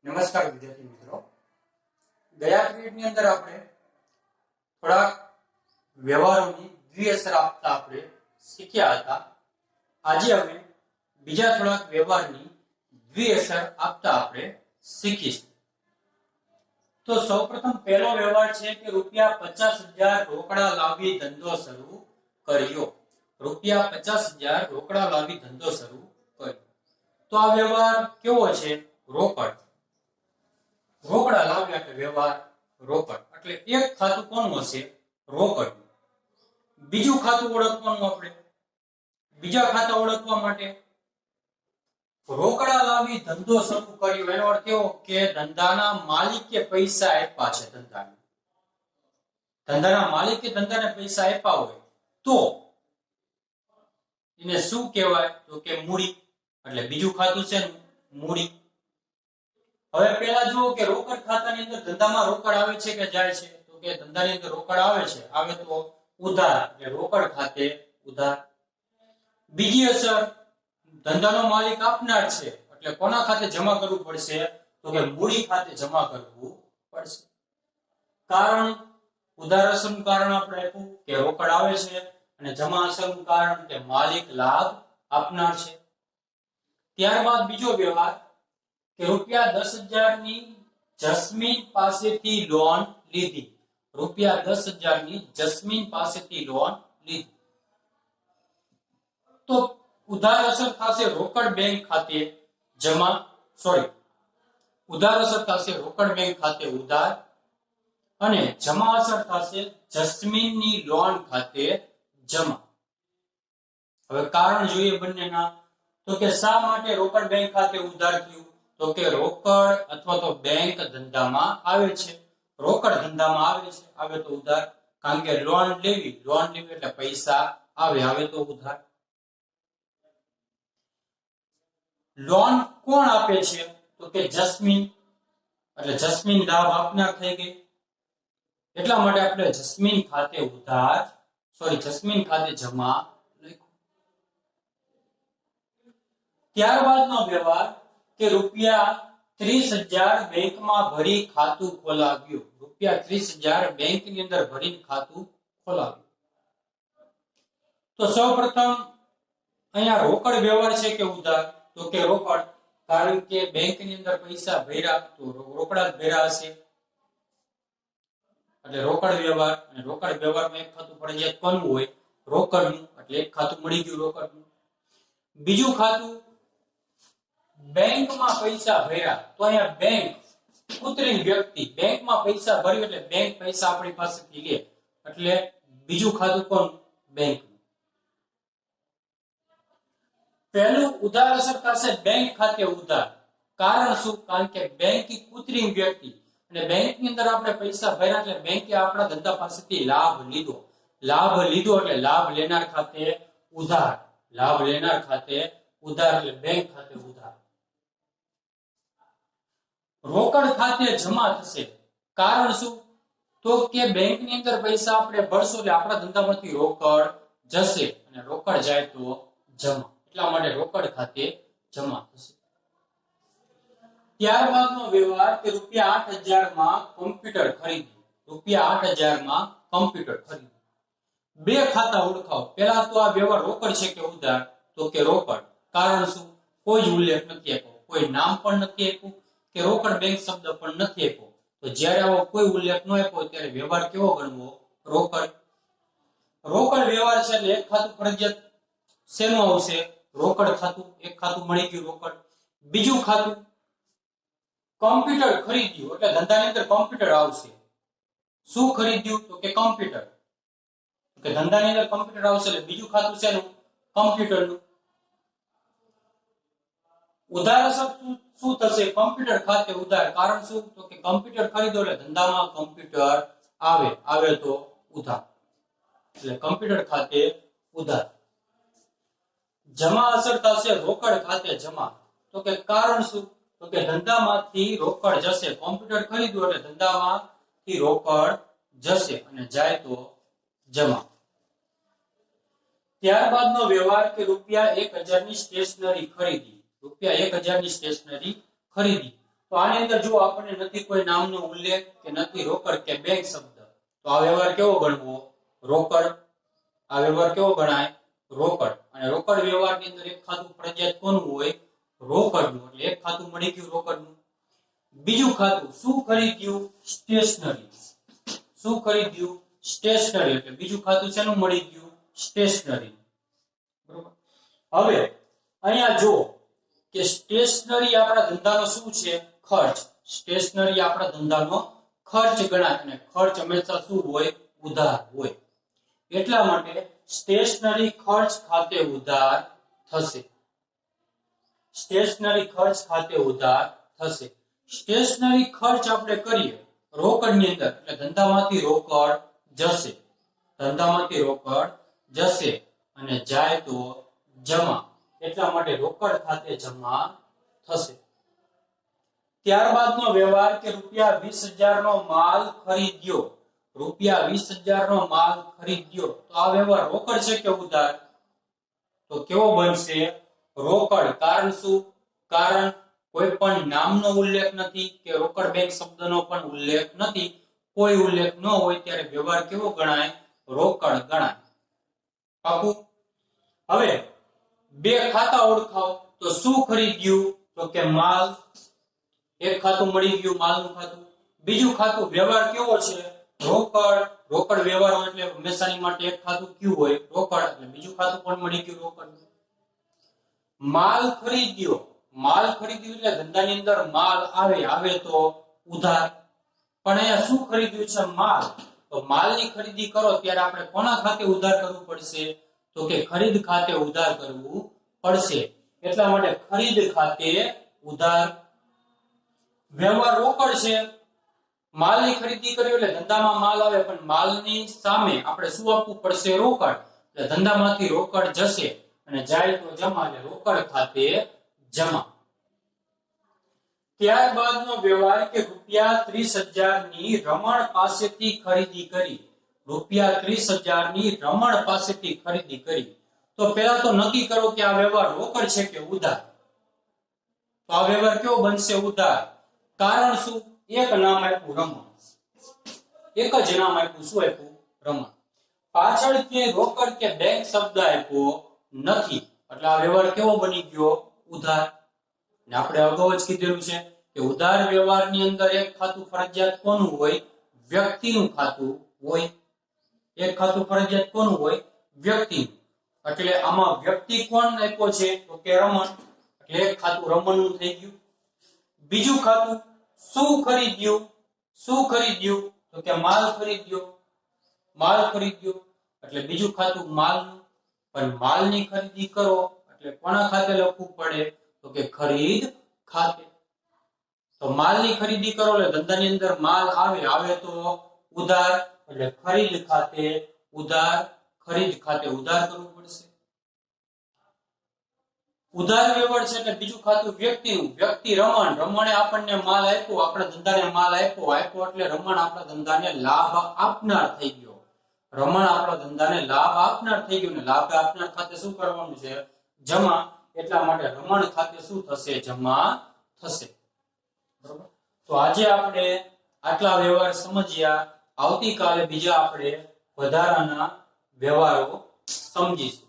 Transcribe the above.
નમસ્કાર વિદ્યાર્થી મિત્રો, ગયા પીરિયડની અંદર આપણે થોડા વ્યવહારોની દ્વિઅસર આપતા આપણે શીખ્યા હતા. આજે અમે બીજા થોડાક વ્યવહારની દ્વિઅસર આપતા આપણે શીખીશું. તો સૌપ્રથમ પહેલો વ્યવહાર છે કે ₹50,000 રોકડા લાવી ધંધો શરૂ કર્યો. ₹50,000 રોકડા લાવી ધંધો શરૂ કર્યો. તો આ વ્યવહાર કેવો છે? રોકડ. રોકડા લાવ્યા એટલે વ્યવહાર રોકડ. એટલે એક ખાતું કોનું હશે? રોકડ. બીજું ખાતું ઓળખવાનું આપણે. બીજા ખાતા ઓળખવા માટે રોકડા લાવી ધંધો શરૂ કર્યો એનો અર્થ એવો કે ધંધાના માલિકે પૈસા આપ્યા છે. ધંધાના માલિકે ધંધાને પૈસા આપ્યા હોય તો એને શું કહેવાય? તો કે મૂડી. એટલે બીજું ખાતું છે મૂડી. હવે પહેલા જુઓ કે રોકડ ખાતાની અંદર ધંધામાં રોકડ આવે છે કે જાય છે? તો કે ધંધાની અંદર રોકડ આવે છે. આવે તો ઉધાર, એટલે રોકડ ખાતે ઉધાર. બીજી અસર, ધંધાનો માલિક આપનાર છે એટલે કોના ખાતે જમા કરવું પડશે? તો કે મૂડી ખાતે જમા કરવું પડશે. કારણ, ઉધાર અસરનું કારણ આપણે આપ્યું કે રોકડ આવે છે અને જમા અસરનું કારણ કે માલિક લાભ આપનાર છે. ત્યારબાદ બીજો વ્યવહાર કે ₹10,000 ની જસ્મીન પાસેથી લોન લીધી. ₹10,000 ની જસ્મીન પાસેથી લોન લીધી. તો ઉધાર અસર થશે રોકડ બેંક ખાતે જમા, ઉધાર અસર થશે રોકડ બેંક ખાતે ઉધાર અને જમા અસર થશે જસ્મીનની લોન ખાતે જમા. હવે કારણ જોઈએ બંનેના. તો કે શા માટે રોકડ બેંક ખાતે ઉધાર થયું? તો કે રોકડ અથવા તો બેંક ધંધામાં આવે છે. રોકડ ધંધામાં આવે છે, આવે તો ઉધાર. કારણ કે લોન લેવી એટલે પૈસા આવે તો ઉધાર. લોન કોણ આપે છે? તો કે જસ્મીન. એટલે જસ્મીન લાભ આપનાર થઈ ગઈ. એટલા માટે આપણે જસ્મીન ખાતે ઉધાર જસ્મીન ખાતે જમા લખ્યું. ત્યારબાદનો વ્યવહાર કે ₹30,000 બેંકમાં ભરી ખાતું ખોલાવ્યું. ₹30,000 બેંકની અંદર ભરીને ખાતું ખોલાવ્યું. તો સૌપ્રથમ અહીંયા રોકડ વ્યવહાર છે કે ઉધાર? તો કે રોકડ. કારણ કે બેંકની અંદર પૈસા ભર્યા તો રોકડા જ ભર્યા હશે એટલે રોકડ વ્યવહાર. અને રોકડ વ્યવહારમાં એક ખાતું ફરજિયાત કોનું હોય? રોકડનું. એટલે એક ખાતું મળી ગયું રોકડનું. બીજું ખાતું બેંકમાં પૈસા ભર્યા. તો અહીંયા બેંક કૃત્રિમ વ્યક્તિ. બેંકમાં પૈસા ભર્યું એટલે બેંક પૈસા આપણી પાસેથી લે એટલે બીજું ખાતું કોણ? બેંક. પહેલું ઉધાર અસર થશે બેંક ખાતે ઉધાર. કારણ શું? કારણ કે બેંક કૃત્રિમ વ્યક્તિ અને બેંકની અંદર આપણે પૈસા ભર્યા એટલે બેંકે આપણા ધંધા પાસેથી લાભ લીધો. લાભ લીધો એટલે લાભ લેનાર ખાતે ઉધાર. લાભ લેનાર ખાતે ઉધાર એટલે બેંક ખાતે ઉધાર. રોકડ ખાતે જમા થશે. કારણ શું? તો કે બેંકની અંદર પૈસા આપણે ભરશું એટલે આપણા ધંધામાંથી રોકડ જશે અને રોકડ જાય તો જમા. એટલા માટે રોકડ ખાતે જમા થશે. ત્યારબાદનો વ્યવહાર કે ₹8,000 માં કોમ્પ્યુટર ખરીદ્યું. ₹8,000 માં કોમ્પ્યુટર ખરીદ્યું. બે ખાતા ઓળખાવો. પહેલા તો આ વ્યવહાર રોકડ છે કે ઉધાર? તો કે રોકડ. કારણ શું? કોઈ ઉલ્લેખ નથી આપ્યો, કોઈ નામ પણ નથી આપ્યું કે રોકડ બેંક શબ્દ પણ નથી આપ્યો. તો જ્યારે આવો કોઈ ઉલ્લેખ ન આપ્યો ત્યારે વ્યવહાર કેવો ગણવો? રોકડ. રોકડ વ્યવહાર છે એટલે એક ખાતું ફરજિયાત શેનું આવશે? રોકડ ખાતું. એક ખાતું મળી ગયું રોકડ. બીજું ખાતું કોમ્પ્યુટર ખરીદ્યું એટલે ધંધાની અંદર કોમ્પ્યુટર આવશે. શું ખરીદ્યું? તો કે કોમ્પ્યુટર. કે ધંધાની અંદર કોમ્પ્યુટર આવશે એટલે બીજું ખાતું છે કોમ્પ્યુટરનું. ઉધાર અસર શું થશે? કોમ્પ્યુટર ખાતે ઉધાર. કારણ શું? તો કે કોમ્પ્યુટર ખરીદો એટલે ધંધામાં કોમ્પ્યુટર આવે તો ઉધાર. એટલે કોમ્પ્યુટર ખાતે ઉધાર. જમા અસર થશે રોકડ ખાતે જમા. તો કે કારણ શું? તો કે ધંધામાંથી રોકડ જશે. કોમ્પ્યુટર ખરીદ્યું એટલે ધંધામાંથી રોકડ જશે અને જાય તો જમા. ત્યારબાદનો વ્યવહાર કે ₹1,000 ની સ્ટેશનરી ખરીદી. ₹1,000 ની સ્ટેશનરી ખરીદી. તો આની અંદર જો આપણને નથી કોઈ નામનો ઉલ્લેખ કે નથી રોકડ કે બેંક શબ્દ, તો આ વ્યવહાર કેવો ગણવો? રોકડ. આ વ્યવહાર કેવો ગણાય? રોકડ. અને રોકડ વ્યવહારની અંદર એક ખાતું ફરજિયાત કોનું હોય? રોકડનું. એટલે એક ખાતું મળી ગયું રોકડનું. બીજું ખાતું શું ખરીદ્યું? સ્ટેશનરી. શું ખરીદ્યું? સ્ટેશનરી. એટલે બીજું ખાતું શેનું મળી ગયું? સ્ટેશનરી. બરોબર. હવે અહીંયા જો કે સ્ટેશનરી આપણા ધંધાનો શું છે? ખર્ચ. સ્ટેશનરી આપણા ધંધાનો ખર્ચ ગણાય અને ખર્ચ હંમેશા શું હોય? ઉધાર હોય. એટલા માટે સ્ટેશનરી ખર્ચ ખાતે ઉધાર થશે. સ્ટેશનરી ખર્ચ ખાતે ઉધાર થશે. સ્ટેશનરી ખર્ચ આપણે કરીએ રોકડની અંદર એટલે ધંધામાંથી રોકડ જશે. ધંધામાંથી રોકડ જશે અને જાય તો જમા. એટલા માટે રોકડ ખાતે જમા થશે. ત્યારબાદનો વ્યવહાર કે રૂપિયા 20,000 નો માલ ખરીદ્યો. રૂપિયા 20,000 નો માલ ખરીદ્યો. તો આ વ્યવહાર રોકડ છે કે ઉધાર? તો કેવો બનશે? રોકડ. કારણ શું? કારણ કોઈ પણ નામનો ઉલ્લેખ નથી કે રોકડ બેંક શબ્દનો પણ ઉલ્લેખ નથી. કોઈ ઉલ્લેખ ન હોય ત્યારે વ્યવહાર કેવો ગણાય? રોકડ ગણાય. પાકું? હવે બે ખાતા ઓળખાવો. તો શું ખરીદ્યું? તો કે માલ. એક ખાતું મળી ગયું માલનું ખાતું. બીજું ખાતું વ્યવહાર કેવો છે? રોકડ. રોકડ વ્યવહાર હોય એટલે હંમેશાની માટે એક ખાતું કયું હોય? રોકડ. એટલે બીજું ખાતું પણ મળી ગયું રોકડ. માલ ખરીદ્યો. માલ ખરીદ્યું એટલે ધંધાની અંદર માલ આવે તો ઉધાર. પણ અહીંયા શું ખરીદ્યું છે? માલ. તો માલની ખરીદી કરો ત્યારે આપણે કોના ખાતે ઉધાર કરવું પડશે? તો કે ખરીદ ખાતે ઉધાર કરવું પડશે. એટલા માટે ખરીદ ખાતે ઉધાર. વ્યવહાર રોકડ છે. માલની ખરીદી કરી એટલે ધંધામાં માલ આવે પણ માલની સામે આપણે શું આપવું પડશે? રોકડ. એટલે ધંધામાંથી રોકડ જશે અને જાય તો જમા. એટલે રોકડ ખાતે જમા. ત્યારબાદનો વ્યવહાર કે રૂપિયા 30,000 ની રમણ પાસેથી ખરીદી કરી. રૂપિયા 30,000 ની રમણ પાસેથી ખરીદી કરી. તો પહેલા તો નક્કી કરો કે આ વ્યવહાર રોકડ છે કે ઉધાર? તો આ વ્યવહાર કેવો બનશે? ઉધાર. કારણ શું? એક નામ આપ્યું રમણ. એક જ નામ આપ્યું. શું આપ્યું? રમણ. પાછળ કે રોકડ કે બેંક શબ્દ આપ્યો નથી એટલે આ વ્યવહાર કેવો બની ગયો? ઉધાર. ને આપણે અગાઉ જ કીધેલું છે કે ઉધાર વ્યવહારની અંદર એક ખાતું ફરજિયાત કોનું હોય? વ્યક્તિનું ખાતું હોય. એક ખાતું ફરજિયાત કોનું હોય? વ્યક્તિનું. એટલે આમાં વ્યક્તિ કોણ આપ્યો છે? તો કે રમણ. એટલે એક ખાતું રમણનું થઈ ગયું. બીજું ખાતું શું ખરીદ્યું? શું ખરીદ્યું? તો કે માલ ખરીદ્યો. માલ ખરીદ્યો એટલે બીજું ખાતું માલનું. પણ માલની ખરીદી કરો એટલે કોના ખાતે લખવું પડે? તો કે ખરીદ ખાતે. તો માલની ખરીદી કરો એટલે ધંધાની અંદર માલ આવે તો ઉધાર. એટલે ખરીદ ખાતે ઉધાર. ખરીદ ખાતે ઉધાર કરવું પડશે. ઉધાર વ્યવહાર છે એટલે બીજું ખાતું વ્યક્તિનું. વ્યક્તિ રમણ. રમણે આપણને માલ આપ્યો. આપણા ધંધાને માલ આપ્યો એટલે રમણ આપણા ધંધાને લાભ આપનાર થઈ ગયો. રમણ આપણા ધંધાને લાભ આપનાર થઈ ગયો. ને લાભ આપનાર ખાતે શું કરવાનું છે? જમા. એટલા માટે રમણ ખાતે શું થશે? જમા થશે. બરોબર. તો આજે આપણે આટલા વ્યવહાર સમજ્યા. આવતીકાલે બીજા આપણે વધારાના વ્યવહારો સમજીશું.